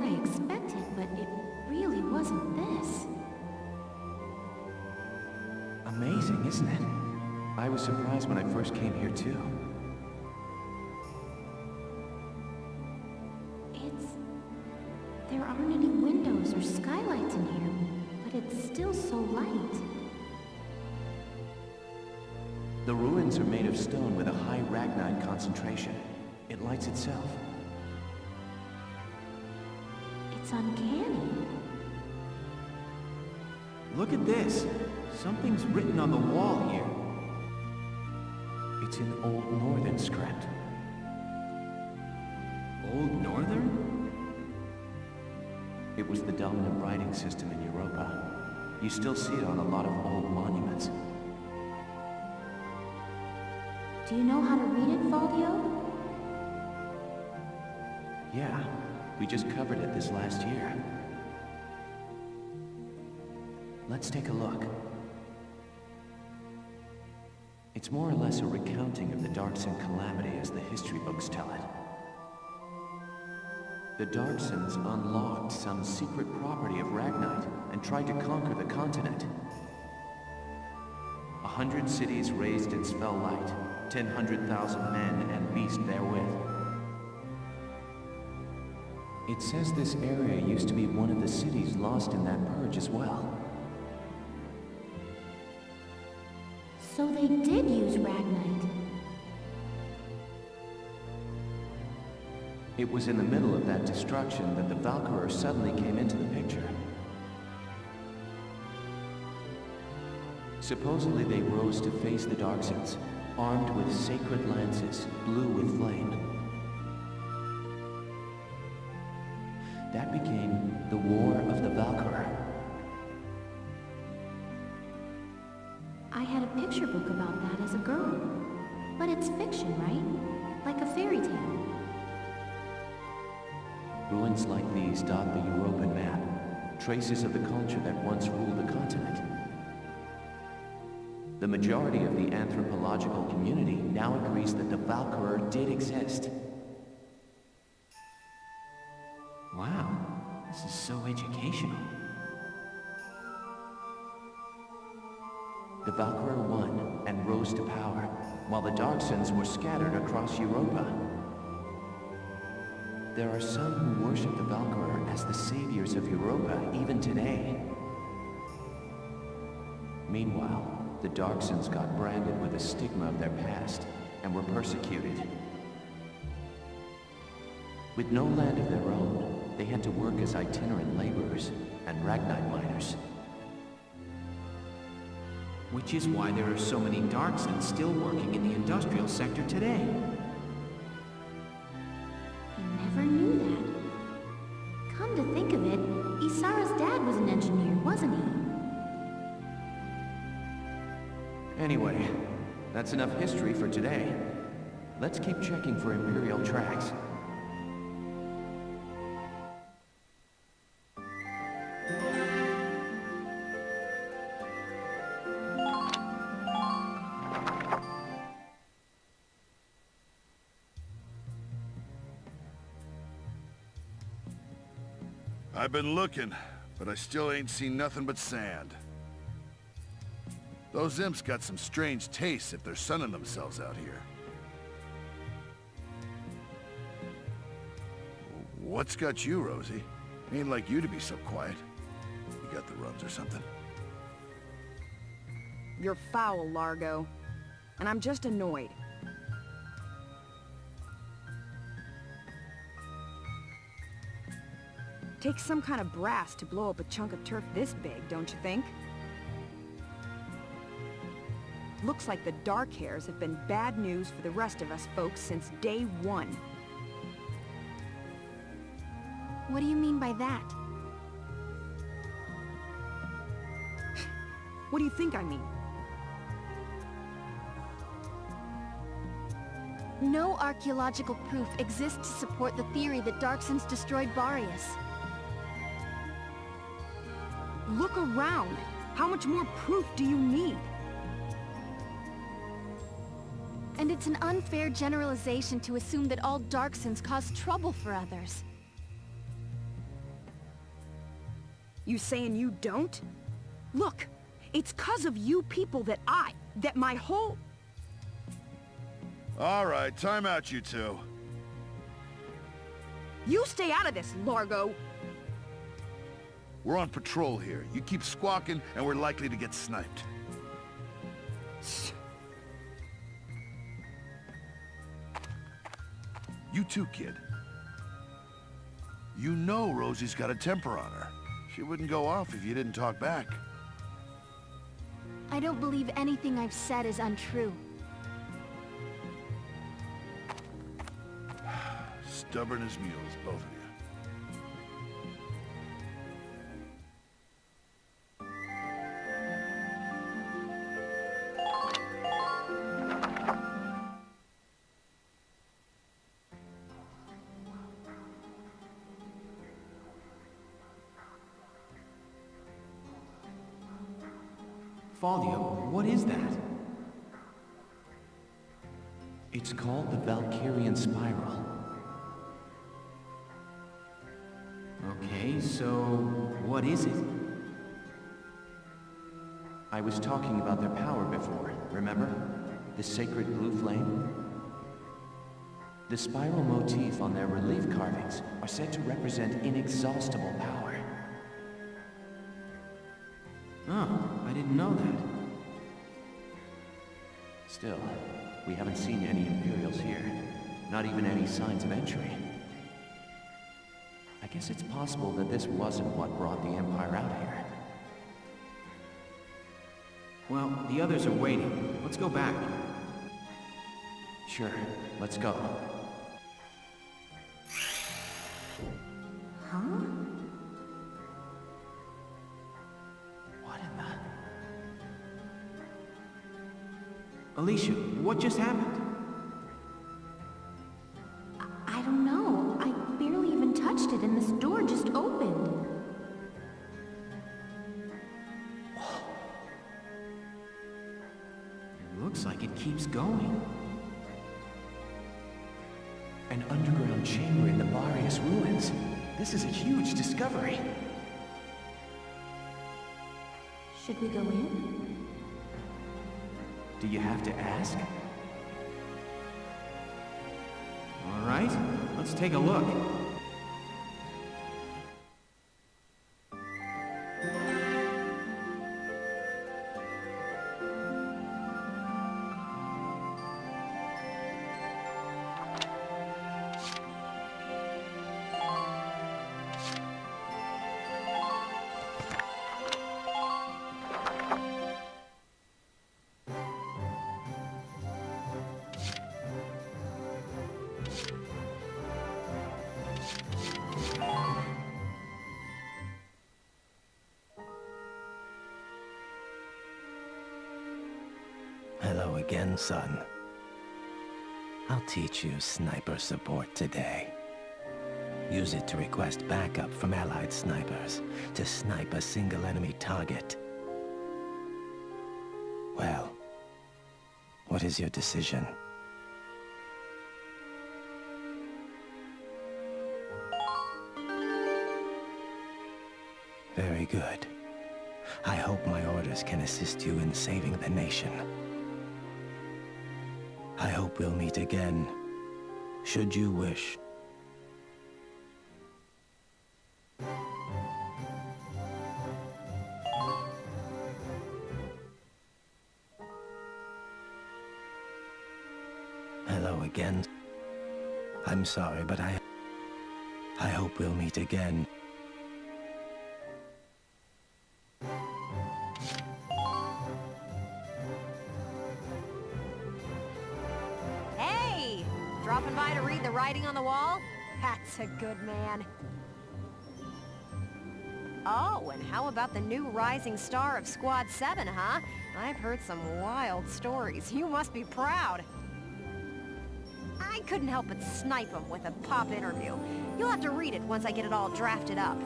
I expected, but it really wasn't this. Amazing, isn't it? I was surprised when I first came here too. There aren't any windows or skylights in here, but it's still so light. The ruins are made of stone with a high ragnite concentration. It lights itself. It's uncanny. Look at this. Something's written on the wall here. It's in Old Northern script. Old Northern? It was the dominant writing system in Europa. You still see it on a lot of old monuments. Do you know how to read it, Valdio? Yeah, we just covered it this last year. Let's take a look. It's more or less a recounting of the Darkson calamity as the history books tell it. The Darksons unlocked some secret property of Ragnite and tried to conquer the continent. 100 cities raised its fell light, 100,000 men and beasts therewith. It says this area used to be one of the cities lost in that purge as well. So they did use Ragnite. It was in the middle of that destruction that the Valkyria suddenly came into the picture. Supposedly they rose to face the Darksons, armed with sacred lances, blue with flame. That became the War of the Valkyria. I had a picture book about that as a girl. But it's fiction, right? Like a fairy tale. Ruins like these dot the European map, traces of the culture that once ruled the continent. The majority of the anthropological community now agrees that the Valkyria did exist. Wow, this is so educational. The Valkyria won and rose to power, while the Darksons were scattered across Europa. There are some who worship the Valkyria as the saviors of Europa even today. Meanwhile, the Darksons got branded with the stigma of their past and were persecuted. With no land of their own, they had to work as itinerant laborers and Ragnite miners. Which is why there are so many Darksons still working in the industrial sector today. Never knew that. Come to think of it, Isara's dad was an engineer, wasn't he? Anyway, that's enough history for today. Let's keep checking for Imperial tracks. I've been looking, but I still ain't seen nothing but sand. Those imps got some strange tastes if they're sunning themselves out here. What's got you, Rosie? Ain't like you to be so quiet. You got the runs or something? You're foul, Largo. And I'm just annoyed. Takes some kind of brass to blow up a chunk of turf this big, don't you think? Looks like the dark hairs have been bad news for the rest of us folks since day one. What do you mean by that? What do you think I mean? No archaeological proof exists to support the theory that Darksons destroyed Boreas. Look around! How much more proof do you need? And it's an unfair generalization to assume that all Darksons cause trouble for others. You saying you don't? Look, it's 'cause of you people that my whole... All right, time out, you two. You stay out of this, Largo! We're on patrol here. You keep squawking, and we're likely to get sniped. You too, kid. You know Rosie's got a temper on her. She wouldn't go off if you didn't talk back. I don't believe anything I've said is untrue. Stubborn as mules, both of you. Thalia, what is that? It's called the Valkyrian Spiral. Okay, so what is it? I was talking about their power before, remember? The sacred blue flame? The spiral motif on their relief carvings are said to represent inexhaustible power. Oh, I didn't know that. Still, we haven't seen any Imperials here. Not even any signs of entry. I guess it's possible that this wasn't what brought the Empire out here. Well, the others are waiting. Let's go back. Sure, let's go. Huh? What in the... Alicia, what just happened? I don't know. I barely even touched it and this door just opened. It looks like it keeps going. An underground chamber in the Barrios ruins. This is a huge discovery. Should we go in? Do you have to ask? All right, let's take a look. Hello again, son. I'll teach you sniper support today. Use it to request backup from allied snipers to snipe a single enemy target. Well, what is your decision? Very good. I hope my orders can assist you in saving the nation. I hope we'll meet again, should you wish. Hello again. I'm sorry, but I hope we'll meet again. Dropping by to read the writing on the wall? That's a good man. Oh, and how about the new rising star of Squad 7, huh? I've heard some wild stories. You must be proud. I couldn't help but snipe him with a pop interview. You'll have to read it once I get it all drafted up.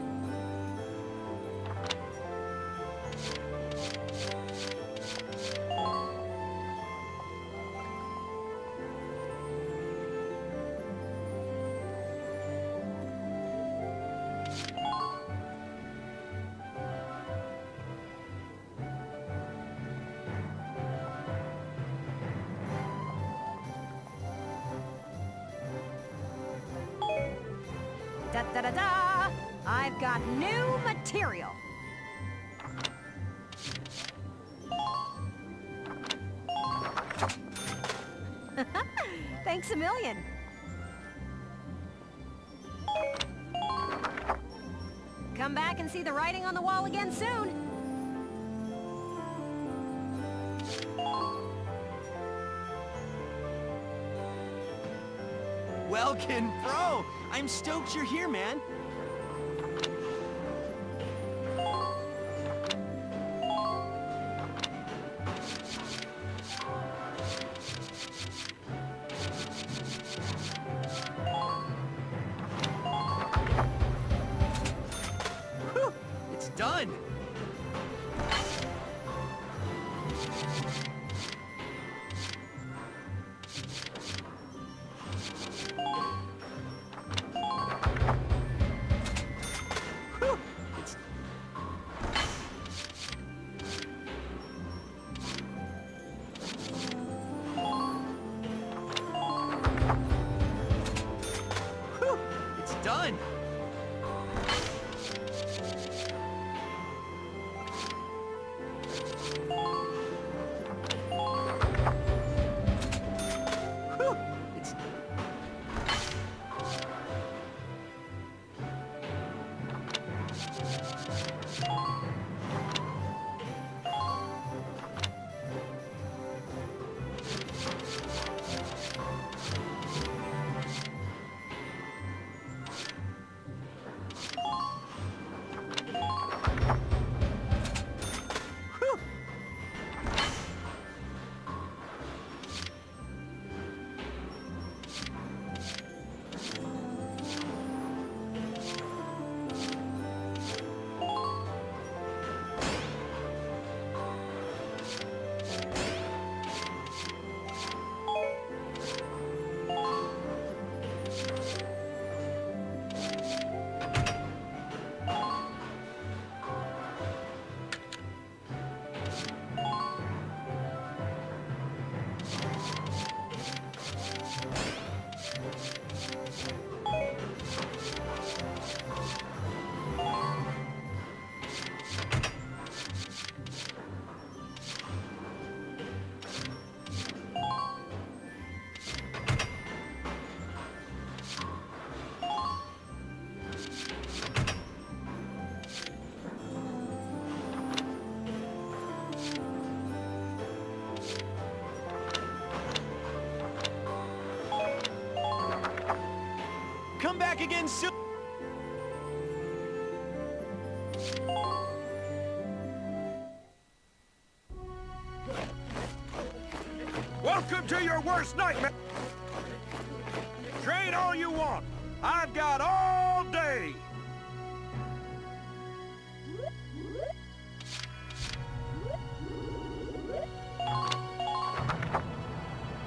Da-da-da-da! I've got new material. Thanks a million. Come back and see the writing on the wall again soon. Welkin, bro! I'm stoked you're here, man. Whew, it's done! Done! Whew, it's... Come back again soon! Welcome to your worst nightmare! Trade all you want! I've got all day!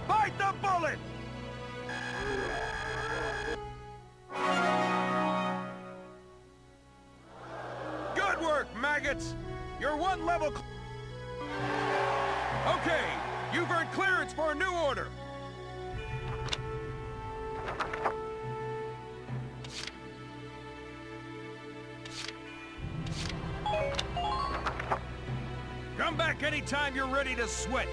Bite the bullet! Good work, maggots! You're one level okay, you've earned clearance for a new order. Come back anytime you're ready to sweat.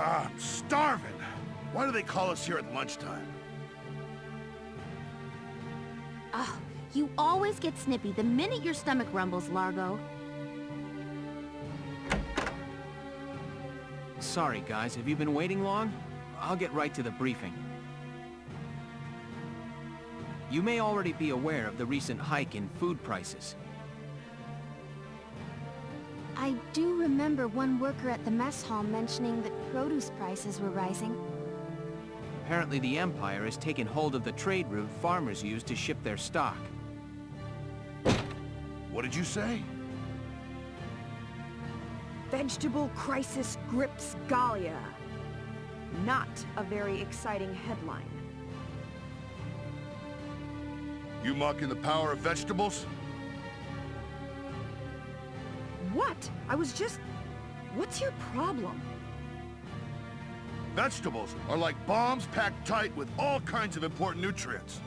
Ah, I'm starving. Why do they call us here at lunchtime? Ugh, you always get snippy the minute your stomach rumbles, Largo. Sorry, guys. Have you been waiting long? I'll get right to the briefing. You may already be aware of the recent hike in food prices. I do remember one worker at the mess hall mentioning that produce prices were rising. Apparently the Empire has taken hold of the trade route farmers use to ship their stock. What did you say? Vegetable crisis grips Gallia. Not a very exciting headline. You mocking the power of vegetables? What? I was just... What's your problem? Vegetables are like bombs packed tight with all kinds of important nutrients.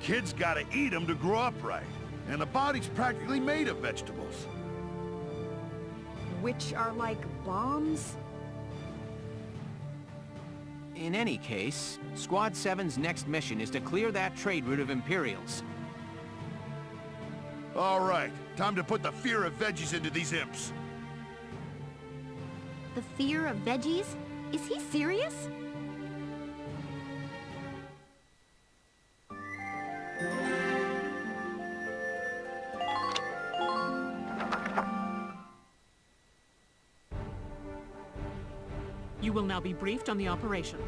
Kids gotta eat them to grow up right, and the body's practically made of vegetables. Which are like bombs? In any case, Squad 7's next mission is to clear that trade route of Imperials. All right, time to put the fear of veggies into these imps. The fear of veggies? Is he serious? You will now be briefed on the operation.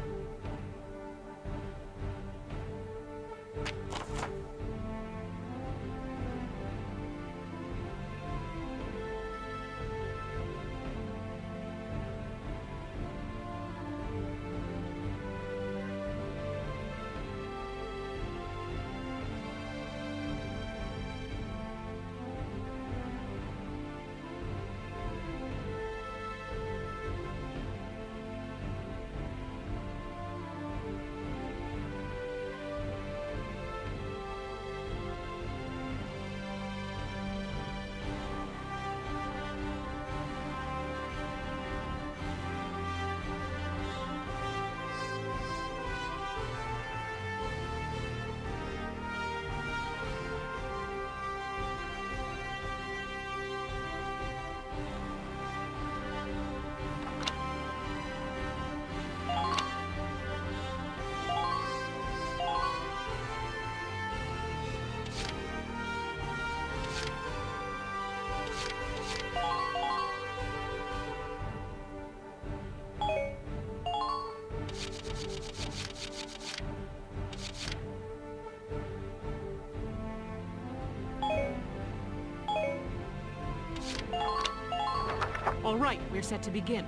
All right, we're set to begin.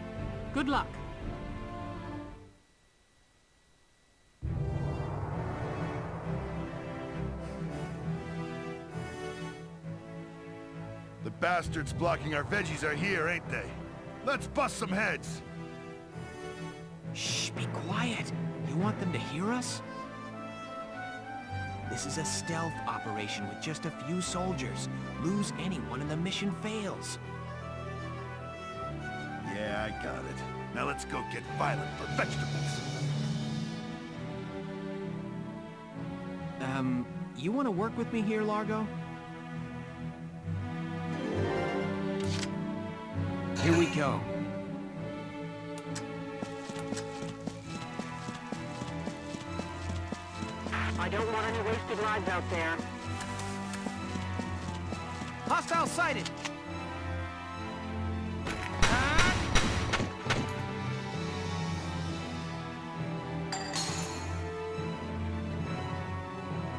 Good luck. The bastards blocking our veggies are here, ain't they? Let's bust some heads! Shh, be quiet. You want them to hear us? This is a stealth operation with just a few soldiers. Lose anyone and the mission fails. Yeah, I got it. Now let's go get violent for vegetables. You want to work with me here, Largo? Here we go. I don't want any wasted lives out there. Hostile sighted!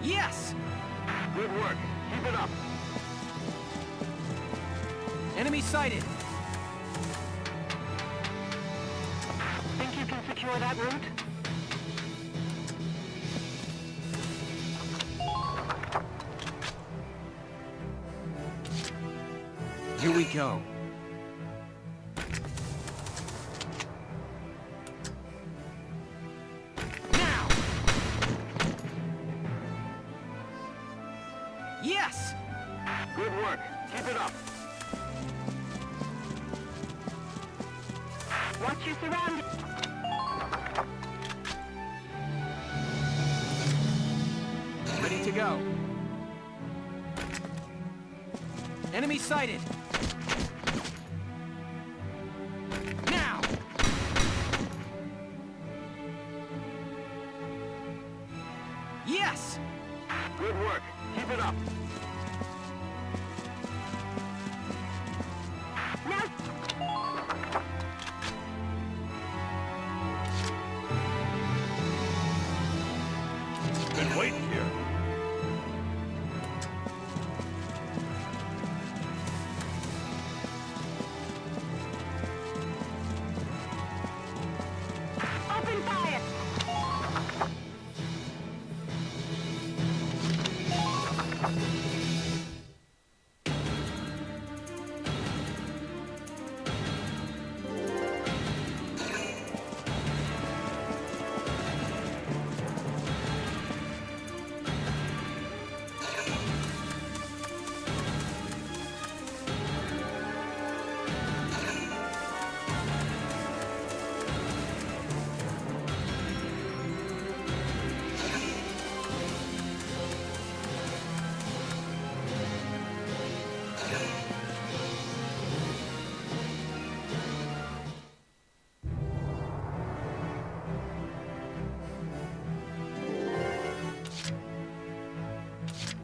Yes! Good work. Keep it up. Enemy sighted! Think you can secure that route? Here we go. Now! Yes! Good work. Keep it up. Watch your surroundings. Ready to go. Enemy sighted! Good work. Keep it up. Now... Been waiting here. Open fire!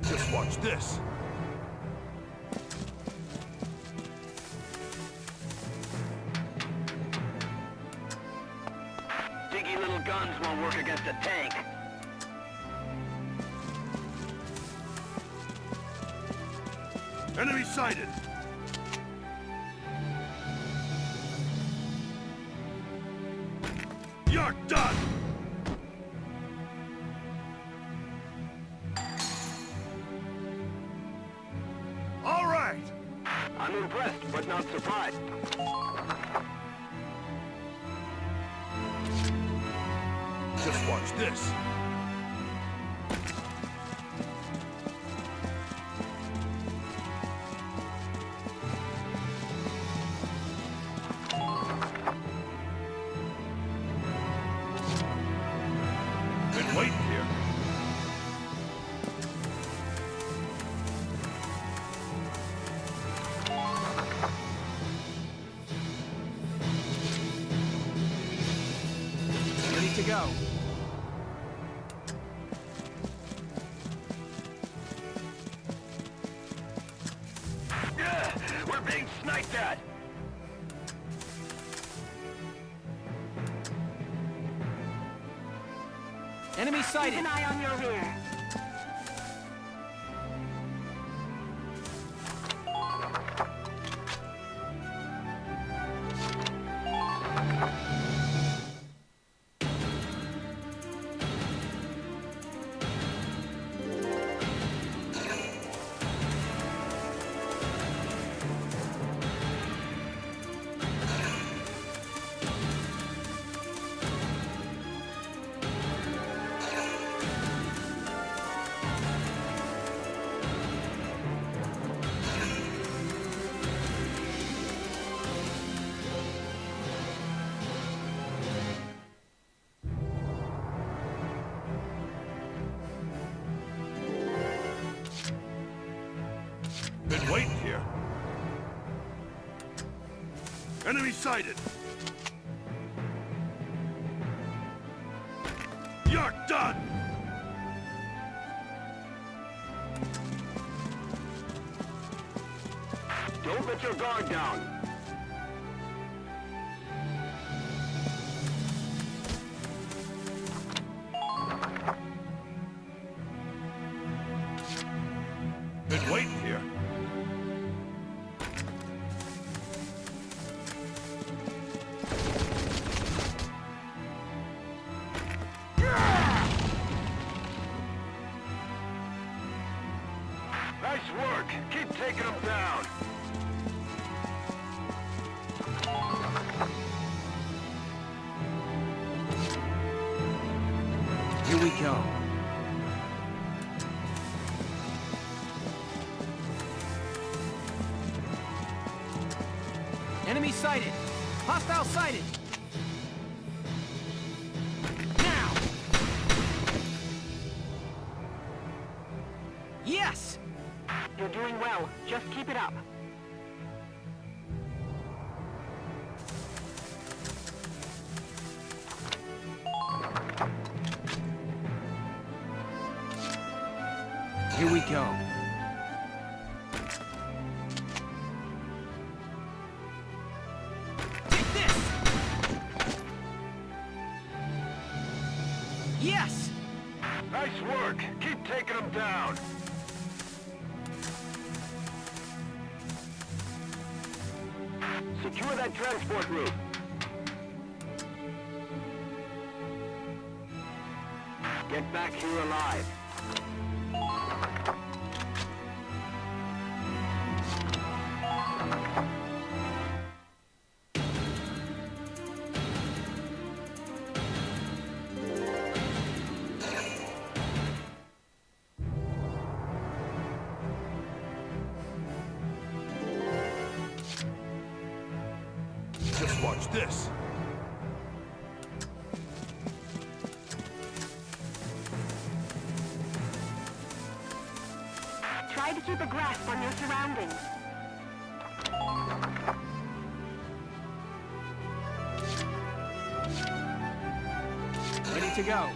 Just watch this. Diggy little guns won't work against a tank. Enemy sighted. You're done. All right. I'm impressed, but not surprised. Just watch this. Been waiting here. Ready to go. We're being sniped at! Enemy Keep sighted. an eye on your rear. Been waiting here. Enemy sighted. You're done. Don't let your guard down. Been waiting here. Nice work. Keep taking them down. Here we go. Enemy sighted. Hostile sighted. Now. Yes. You're doing well. Just keep it up. Here we go. Take this! Yes! Nice work. Keep taking them down. Secure that transport route. Get back here alive. Just watch this. Try to keep a grasp on your surroundings. Ready to go.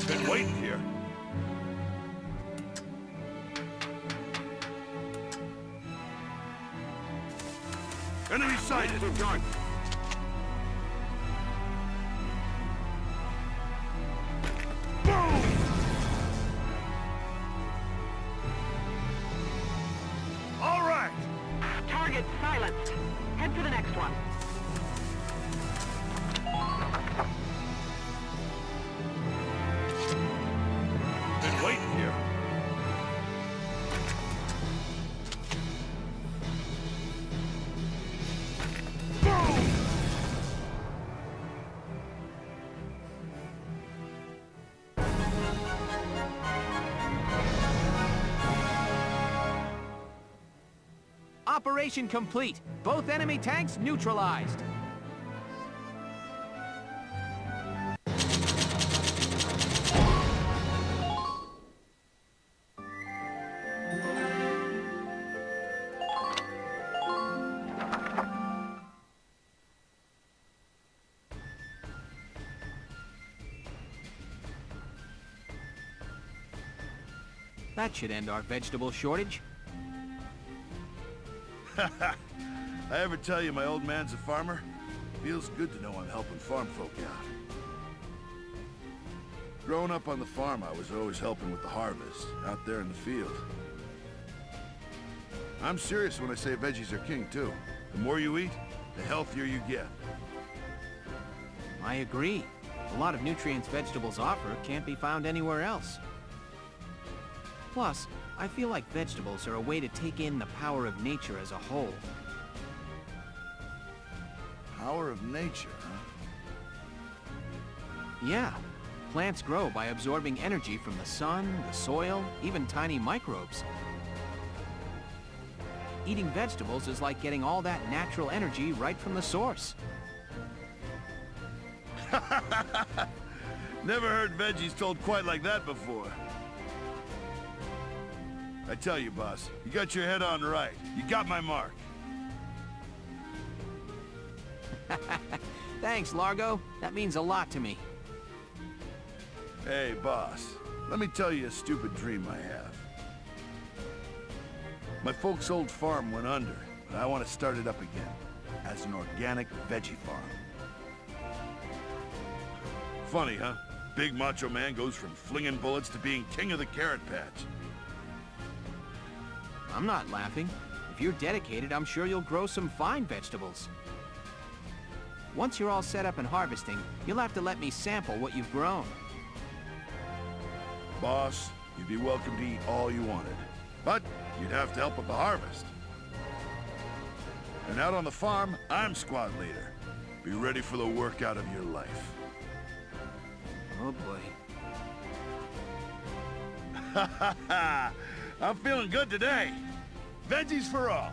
Been waiting here. Enemy sighted. Keep going. Boom! All right. Target silenced. Head for the next one. Been waiting here. Boom! Operation complete. Both enemy tanks neutralized. That should end our vegetable shortage. I ever tell you my old man's a farmer? Feels good to know I'm helping farm folk out. Growing up on the farm, I was always helping with the harvest, out there in the field. I'm serious when I say veggies are king, too. The more you eat, the healthier you get. I agree. A lot of nutrients vegetables offer can't be found anywhere else. Plus, I feel like vegetables are a way to take in the power of nature as a whole. Power of nature, huh? Yeah. Plants grow by absorbing energy from the sun, the soil, even tiny microbes. Eating vegetables is like getting all that natural energy right from the source. Never heard veggies told quite like that before. I tell you, boss, you got your head on right. You got my mark. Thanks, Largo. That means a lot to me. Hey, boss, let me tell you a stupid dream I have. My folks' old farm went under, but I want to start it up again as an organic veggie farm. Funny, huh? Big macho man goes from flinging bullets to being king of the carrot patch. I'm not laughing. If you're dedicated, I'm sure you'll grow some fine vegetables. Once you're all set up and harvesting, you'll have to let me sample what you've grown. Boss, you'd be welcome to eat all you wanted, but you'd have to help with the harvest. And out on the farm, I'm squad leader. Be ready for the workout of your life. Oh boy. I'm feeling good today. Veggies for all.